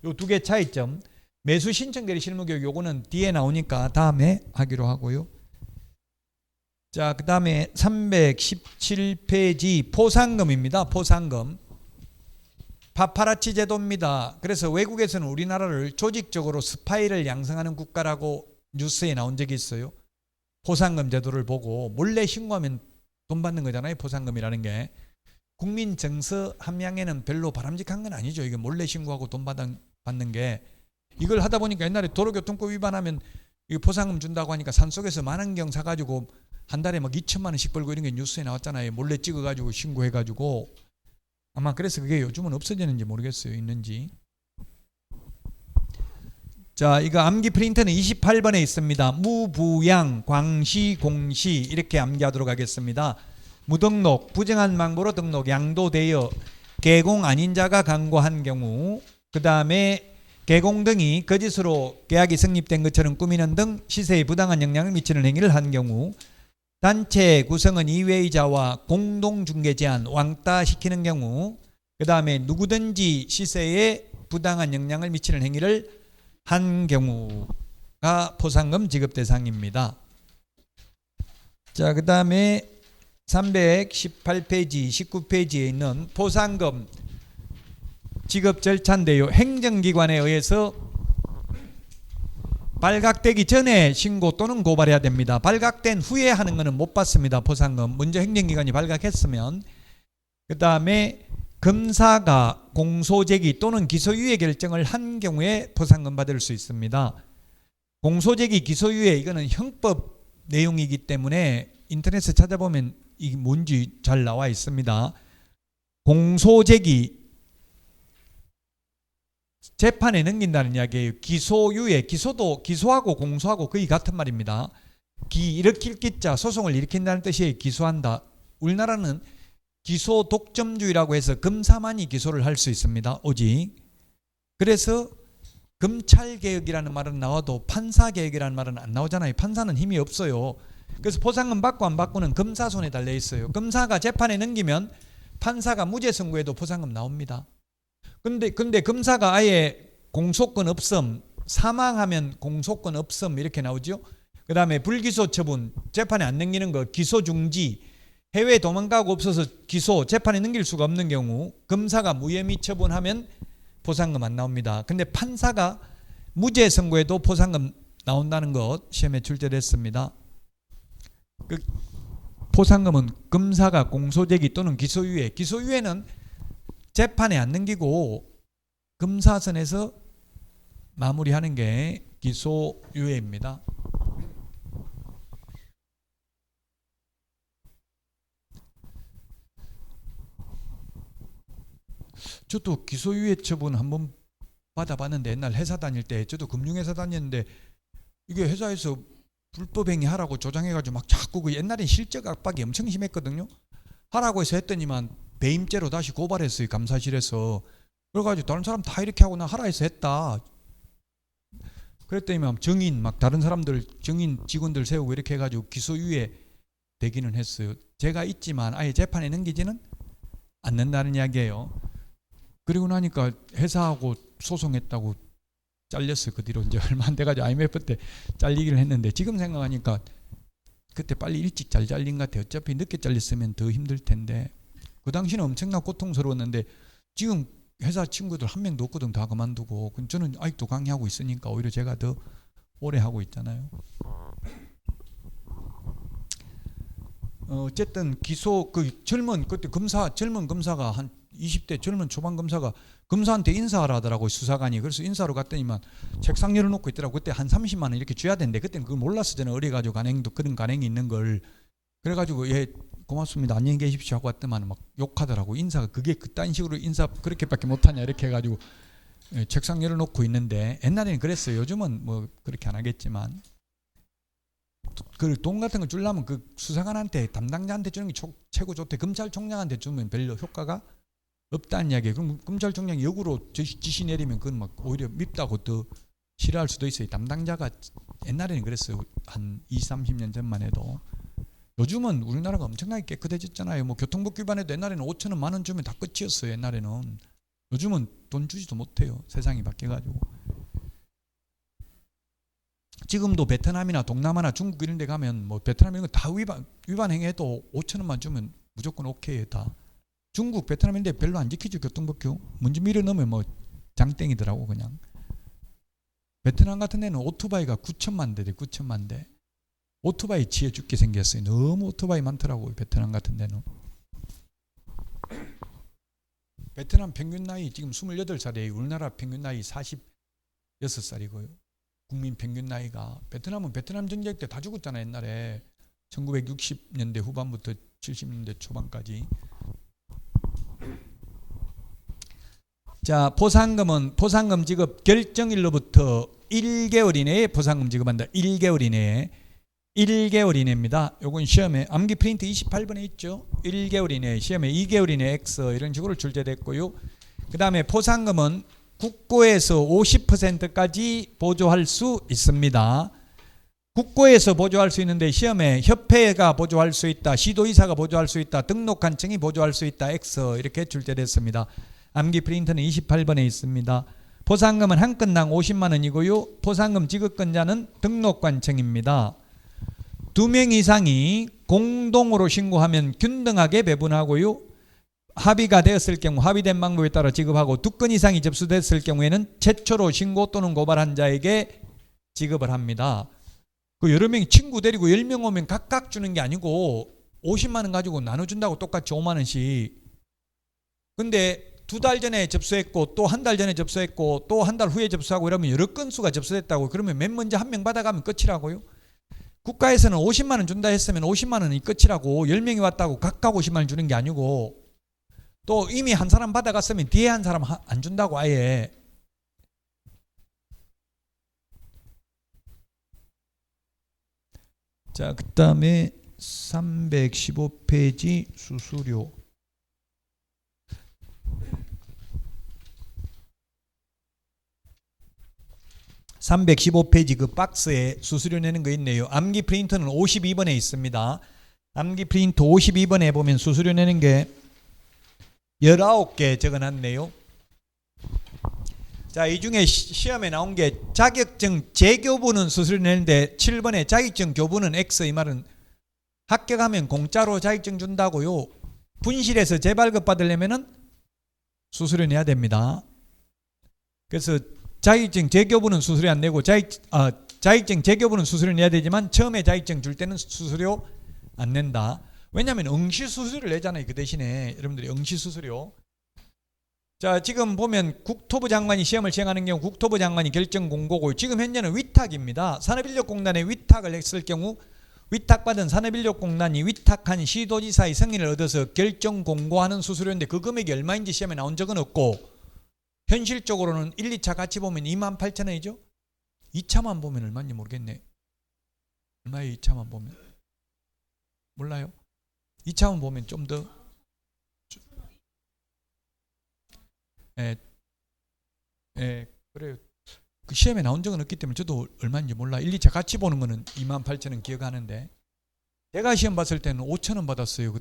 [SPEAKER 1] 요 두 개 차이점. 매수 신청 대리 실무교육 요거는 뒤에 나오니까 다음에 하기로 하고요. 자, 그 다음에 317페이지 포상금입니다. 포상금. 파파라치 제도입니다. 그래서 외국에서는 우리나라를 조직적으로 스파이를 양성하는 국가라고 뉴스에 나온 적이 있어요. 포상금 제도를 보고 몰래 신고하면 돈 받는 거잖아요. 포상금이라는 게. 국민 정서 함양에는 별로 바람직한 건 아니죠. 이게 몰래 신고하고 돈 받는 게. 이걸 하다 보니까 옛날에 도로교통법 위반하면 이거 포상금 준다고 하니까 산속에서 만원경 사가지고 한 달에 막 2천만 원씩 벌고 이런 게 뉴스에 나왔잖아요. 몰래 찍어가지고 신고해가지고. 아마 그래서 그게 요즘은 없어지는지 모르겠어요. 있는지. 자, 이거 암기 프린터는 28번에 있습니다. 무부양, 광시, 공시 이렇게 암기하도록 하겠습니다. 무등록, 부정한 망보로 등록, 양도되어 개공 아닌 자가 강고한 경우, 그 다음에 개공 등이 거짓으로 계약이 성립된 것처럼 꾸미는 등 시세에 부당한 영향을 미치는 행위를 한 경우, 단체 구성은 이외의자와 공동중개 제한, 왕따시키는 경우, 그 다음에 누구든지 시세에 부당한 영향을 미치는 행위를 한 경우가 포상금 지급 대상입니다. 자, 그 다음에 318페이지 19페이지에 있는 포상금 지급 절차인데요. 행정기관에 의해서 발각되기 전에 신고 또는 고발해야 됩니다. 발각된 후에 하는 것은 못 받습니다. 포상금. 먼저 행정기관이 발각했으면. 그 다음에 검사가 공소제기 또는 기소유예 결정을 한 경우에 포상금 받을 수 있습니다. 공소제기 기소유예 이거는 형법 내용이기 때문에 인터넷에 찾아보면 이게 뭔지 잘 나와 있습니다. 공소제기 재판에 넘긴다는 이야기예요. 기소유예, 기소도 기소하고 공소하고 거의 같은 말입니다. 일으킬 기자 소송을 일으킨다는 뜻이에요. 기소한다. 우리나라는 기소 독점주의라고 해서 검사만이 기소를 할 수 있습니다. 오직. 그래서 검찰개혁이라는 말은 나와도 판사개혁이라는 말은 안 나오잖아요. 판사는 힘이 없어요. 그래서 포상금 받고 안 받고는 검사 손에 달려 있어요. 검사가 재판에 넘기면 판사가 무죄 선고에도 포상금 나옵니다. 근데 검사가 아예 공소권 없음, 사망하면 공소권 없음 이렇게 나오죠. 그 다음에 불기소 처분, 재판에 안 넘기는 거, 기소 중지, 해외 도망가고 없어서 기소, 재판에 넘길 수가 없는 경우 검사가 무혐의 처분하면 포상금 안 나옵니다. 근데 판사가 무죄 선고에도 포상금 나온다는 것 시험에 출제됐습니다. 그 포상금은 검사가 공소제기 또는 기소유예, 기소유예는 재판에 안 넘기고 검사선에서 마무리하는 게 기소유예입니다. 저도 기소유예 처분 한번 받아봤는데 옛날 회사 다닐 때 저도 금융회사 다녔는데 이게 회사에서 불법행위 하라고 조장해가지고 막 자꾸 그 옛날엔 실적 압박이 엄청 심했거든요. 하라고 해서 했더니만 배임죄로 다시 고발했어요. 감사실에서. 그래가지고 다른 사람 다 이렇게 하고 나 하라 해서 했다. 그랬더니만 정인 막 다른 사람들 정인 직원들 세우고 이렇게 해가지고 기소유예 되기는 했어요. 제가 있지만 아예 재판에 넘기지는 않는다는 이야기예요. 그리고 나니까 회사하고 소송했다고 잘렸어요. 그 뒤로 이제 얼마 안 돼가지고 IMF 때 잘리기를 했는데 지금 생각하니까 그때 빨리 일찍 잘 잘린 것 같아요. 어차피 늦게 잘렸으면 더 힘들 텐데 그 당시는 엄청나 고통스러웠는데 지금 회사 친구들 한 명도 없거든. 다 그만두고. 저는 아직도 강의하고 있으니까 오히려 제가 더 오래 하고 있잖아요. 어쨌든 기소 그때 젊은 검사가 한 20대 젊은 초반 검사가 검사한테 인사하라 하더라고요. 수사관이. 그래서 인사로 갔더니만 책상 열어놓고 있더라고. 그때 한 30만 원 이렇게 줘야 되는데 그때는 그걸 몰랐어. 저는 어려가지고 간행도 그런 간행이 있는 걸. 그래가지고 예 고맙습니다. 안녕히 계십시오 하고 왔더만 막 욕하더라고. 인사가 그게 그딴 식으로 인사 그렇게밖에 못하냐 이렇게 해가지고 예, 책상 열어놓고 있는데 옛날에는 그랬어요. 요즘은 뭐 그렇게 안 하겠지만 그 돈 같은 거 주려면 그 수사관한테 담당자한테 주는 게 최고 좋대. 검찰총장한테 주면 별로 효과가 없다는 이야기예요. 그럼 검찰총장이 역으로 지시 내리면 그건 막 오히려 밉다고 더 싫어할 수도 있어요. 담당자가 옛날에는 그랬어요. 한 20-30년 전만 해도. 요즘은 우리나라가 엄청나게 깨끗해졌잖아요. 뭐 교통법 위반에도 옛날에는 5천 원, 1만 원 주면 다 끝이었어요. 옛날에는. 요즘은 돈 주지도 못해요. 세상이 바뀌어가지고. 지금도 베트남이나 동남아나 중국 이런 데 가면 뭐 베트남 이런 거 다 위반 행위해도 5천 원만 주면 무조건 오케이예요. 다. 중국, 베트남 이런 데 별로 안 지키죠. 교통법규. 먼저 밀어넣으면 뭐 장땡이더라고 그냥. 베트남 같은 데는 오토바이가 9천만 대대 9천만 대. 오토바이 치여 죽게 생겼어요. 너무 오토바이 많더라고요. 베트남 같은 데는. 베트남 평균 나이 지금 28살이에요. 우리나라 평균 나이 46살이고요. 국민 평균 나이가. 베트남은 베트남 전쟁 때 다 죽었잖아요. 옛날에 1960년대 후반부터 70년대 초반까지. 자, 포상금 지급 결정일로부터 1개월 이내에 포상금 지급한다. 1개월 이내에. 1개월 이내입니다. 요건 시험에 암기 프린트 28번에 있죠. 1개월 이내, 시험에 2개월 이내 X 이런 식으로 출제됐고요. 그 다음에 포상금은 국고에서 50%까지 보조할 수 있습니다. 국고에서 보조할 수 있는데 시험에 협회가 보조할 수 있다, 시도의사가 보조할 수 있다, 등록관청이 보조할 수 있다, X 이렇게 출제됐습니다. 암기 프린트는 28번에 있습니다. 포상금은 한 건당 50만 원이고요. 포상금 지급권자는 등록관청입니다. 2명 이상이 공동으로 신고하면 균등하게 배분하고요. 합의가 되었을 경우 합의된 방법에 따라 지급하고 2건 이상이 접수됐을 경우에는 최초로 신고 또는 고발한 자에게 지급을 합니다. 그 여러 명이 친구 데리고 10명 오면 각각 주는 게 아니고 50만 원 가지고 나눠준다고 똑같이 5만 원씩. 근데 2달 전에 접수했고 또 한 달 전에 접수했고 또 한 달 후에 접수하고 이러면 여러 건수가 접수됐다고. 그러면 맨 먼저 한 명 받아가면 끝이라고요. 국가에서는 50만 원 준다 했으면 50만 원이 끝이라고. 10명이 왔다고 각각 50만 원 주는 게 아니고 또 이미 한 사람 받아갔으면 뒤에 한 사람 안 준다고 아예. 자, 그 다음에 315페이지 수수료. (315페이지) 그 박스에 수수료 내는 거 있네요. 암기 프린터는 52번에 있습니다. 암기 프린터 52번에 보면 수수료 내는 게 19개 적어놨네요. 자, 이 중에 시험에 나온 게 자격증 재교부는 수수료 내는데 7번에 자격증 교부는 X. 이 말은 합격하면 공짜로 자격증 준다고요. 분실해서 재발급 받으려면은 수수료 내야 됩니다. 그래서 자격증 재교부는 수수료 안 내고 자격증 재교부는 수수료 내야 되지만 처음에 자격증 줄 때는 수수료 안 낸다. 왜냐하면 응시 수수료를 내잖아요. 그 대신에 여러분들이 응시 수수료. 자, 지금 보면 국토부 장관이 시험을 시행하는 경우 국토부 장관이 결정 공고고 지금 현재는 위탁입니다. 산업인력공단에 위탁을 했을 경우 위탁받은 산업인력공단이 위탁한 시도지사의 승인을 얻어서 결정 공고하는 수수료인데 그 금액이 얼마인지 시험에 나온 적은 없고 현실적으로는 1, 2차 같이 보면 28,000원이죠. 2차만 보면 얼마인지 모르겠네. 얼마예요 2차만 보면? 몰라요? 2차만 보면 좀 더 그래요. 그 시험에 나온 적은 없기 때문에 저도 얼마인지 몰라. 1, 2차 같이 보는 거는 28,000원 기억하는데 제가 시험 봤을 때는 5,000원 받았어요.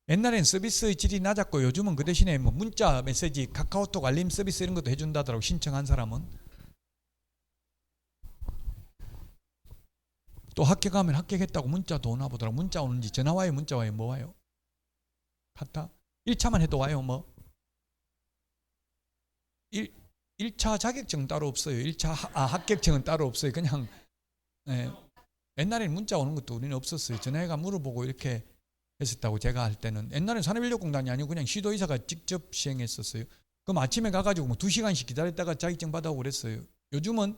[SPEAKER 1] 옛날엔 서비스 질이 낮았고 요즘은 그 대신에 뭐 문자 메시지 카카오톡 알림 서비스 이런 것도 해준다더라고. 신청한 사람은. 또 합격하면 합격했다고 문자도 오나 보더라고. 문자 오는지 전화 와요 문자 와요 뭐 와요? 카타? 1차만 해도 와요 뭐? 1차 자격증 따로 없어요. 1차 합격증은 따로 없어요. 그냥 옛날에는 문자 오는 것도 우리는 없었어요. 전화해가 물어보고 이렇게 했었다고. 제가 할 때는 옛날엔 산업인력공단이 아니고 그냥 시도의사가 직접 시행했었어요. 그럼 아침에 가가지고 뭐 2시간씩 기다렸다가 자격증 받아오고 그랬어요. 요즘은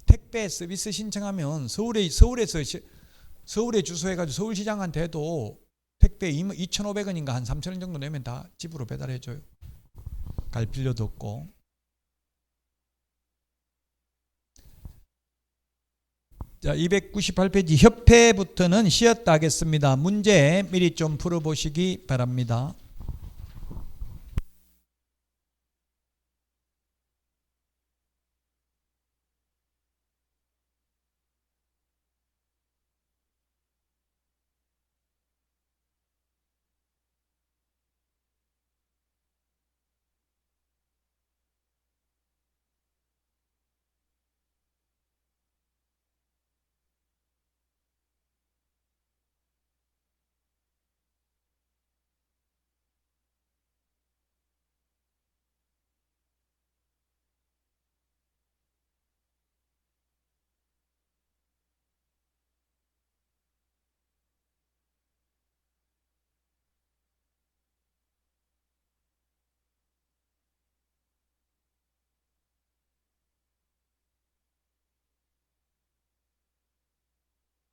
[SPEAKER 1] 택배 서비스 신청하면 서울에 주소해가지고 서울시장한테 해도 택배 2,500원인가 한 3,000원 정도 내면 다 집으로 배달해줘요. 갈 필요도 없고. 자, 298페이지 협회부터는 쉬었다 하겠습니다. 문제 미리 좀 풀어보시기 바랍니다.